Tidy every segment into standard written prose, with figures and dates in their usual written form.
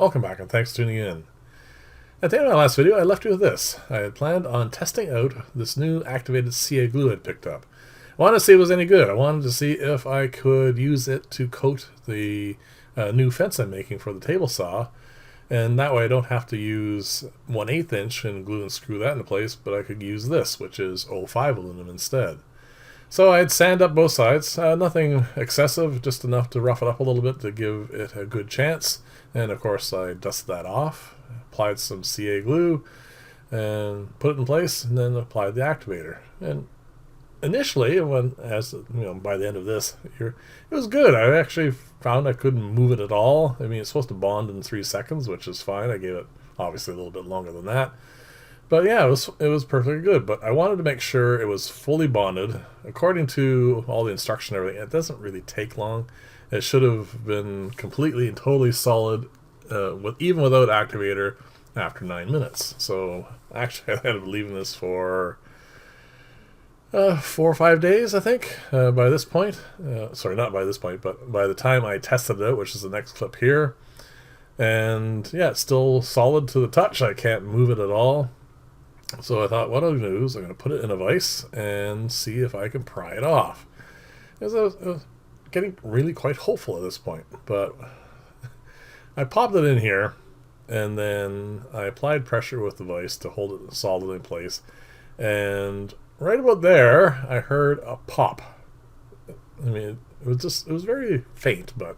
Welcome back and thanks for tuning in. At the end of my last video, I left you with this. I had planned on testing out this new activated CA glue I'd picked up. I wanted to see if it was any good. I wanted to see if I could use it to coat the new fence I'm making for the table saw. And that way I don't have to use 1/8 inch and glue and screw that into place, but I could use this, which is 05 aluminum instead. So I'd sand up both sides, nothing excessive, just enough to rough it up a little bit to give it a good chance. And of course I dusted that off, applied some CA glue, and put it in place, and then applied the activator. And initially, by the end of this, it was good. I actually found I couldn't move it at all. I mean, it's supposed to bond in 3 seconds, which is fine. I gave it obviously a little bit longer than that. But yeah, it was perfectly good. But I wanted to make sure it was fully bonded. According to all the instruction and everything, it doesn't really take long. It should have been completely and totally solid, even without activator, after 9 minutes. So actually, I ended up leaving this for 4 or 5 days, I think, by this point. Sorry, not by this point, but by the time I tested it out, which is the next clip here. And yeah, it's still solid to the touch. I can't move it at all. So I thought, what I'm going to do is I'm going to put it in a vise and see if I can pry it off. I was getting really quite hopeful at this point, but I popped it in here, and then I applied pressure with the vise to hold it solid in place. And right about there, I heard a pop. I mean, it was very faint, but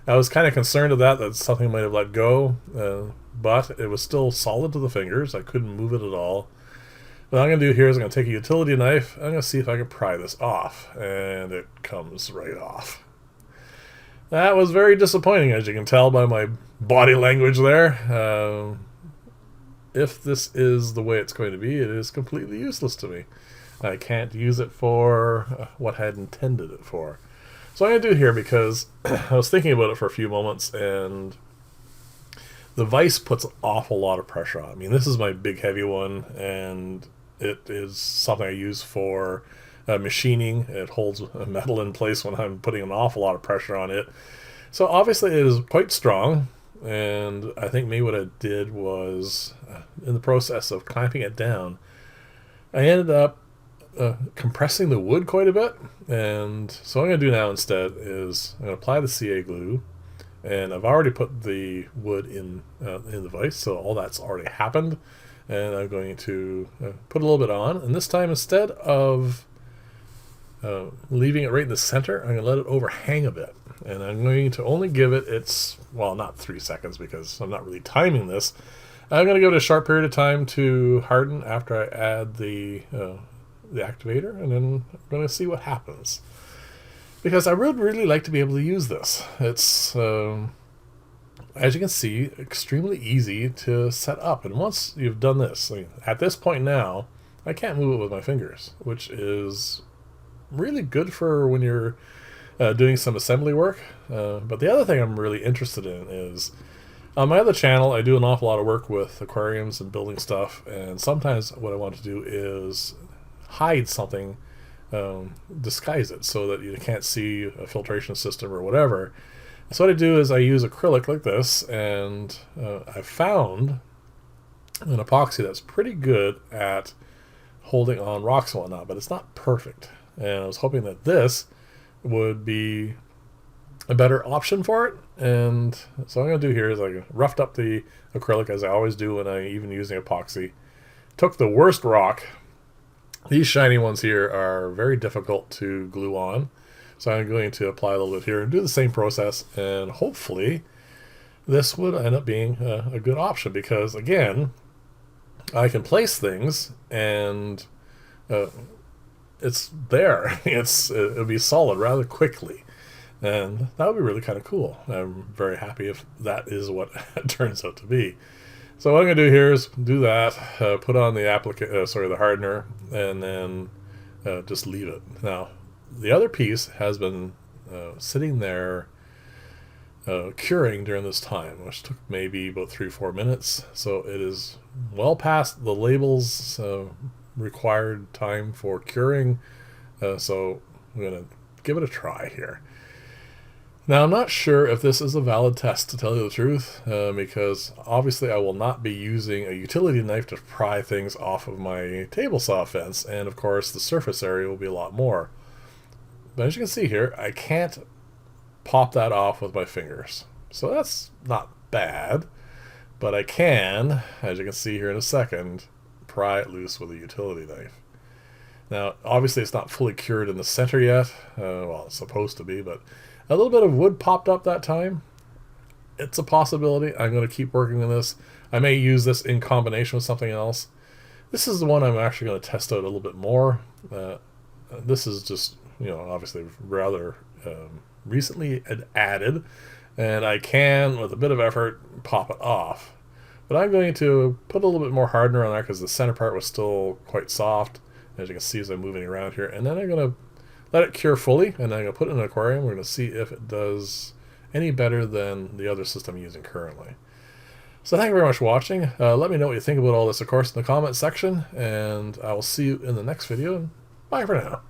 I was kind of concerned of that something might have let go, but it was still solid to the fingers. I couldn't move it at all. What I'm going to do here is I'm going to take a utility knife. I'm going to see if I can pry this off, and it comes right off. That was very disappointing, as you can tell by my body language there. If this is the way it's going to be, it is completely useless to me. I can't use it for what I had intended it for. So I'm going to do here, because I was thinking about it for a few moments, and the vise puts an awful lot of pressure on. I mean, this is my big heavy one, and it is something I use for machining. It holds metal in place when I'm putting an awful lot of pressure on it. So obviously it is quite strong, and I think maybe what I did was, in the process of clamping it down, I ended up compressing the wood quite a bit. And so what I'm going to do now instead is I'm going to apply the CA glue, and I've already put the wood in the vise, so all that's already happened. And I'm going to put a little bit on, and this time, instead of leaving it right in the center, I'm going to let it overhang a bit. And I'm going to only give it not 3 seconds, because I'm not really timing this. I'm going to give it a short period of time to harden after I add the activator, and then I'm going to see what happens. Because I would really like to be able to use this. It's, as you can see, extremely easy to set up. And once you've done this, at this point now, I can't move it with my fingers, which is really good for when you're doing some assembly work. But the other thing I'm really interested in is, on my other channel, I do an awful lot of work with aquariums and building stuff, and sometimes what I want to do is hide something, disguise it so that you can't see a filtration system or whatever. So what I do is I use acrylic like this, and I found an epoxy that's pretty good at holding on rocks and whatnot, but it's not perfect. And I was hoping that this would be a better option for it. And so what I'm going to do here is I roughed up the acrylic, as I always do when I even using epoxy. Took the worst rock. These shiny ones here are very difficult to glue on. So I'm going to apply a little bit here and do the same process, and hopefully this would end up being a good option, because again, I can place things and it's there. It'll be solid rather quickly, and that would be really kind of cool. I'm very happy if that is what it turns out to be. So what I'm going to do here is do that, put on the the hardener, and then just leave it. Now, the other piece has been sitting there curing during this time, which took maybe about 3-4 minutes. So it is well past the label's required time for curing. So I'm going to give it a try here. Now, I'm not sure if this is a valid test, to tell you the truth, because obviously I will not be using a utility knife to pry things off of my table saw fence, and of course the surface area will be a lot more. But as you can see here, I can't pop that off with my fingers. So that's not bad, but I can, as you can see here in a second, pry it loose with a utility knife. Now, obviously it's not fully cured in the center yet. Well, it's supposed to be, but a little bit of wood popped up that time. It's a possibility. I'm going to keep working on this. I may use this in combination with something else. This is the one I'm actually going to test out a little bit more. This is just, obviously rather recently added, and I can, with a bit of effort, pop it off. But I'm going to put a little bit more hardener on there because the center part was still quite soft, as you can see as I'm moving around here. And then I'm going to let it cure fully, and then I'm going to put it in an aquarium. We're going to see if it does any better than the other system I'm using currently. So thank you very much for watching. Let me know what you think about all this, of course, in the comment section, and I will see you in the next video. Bye for now.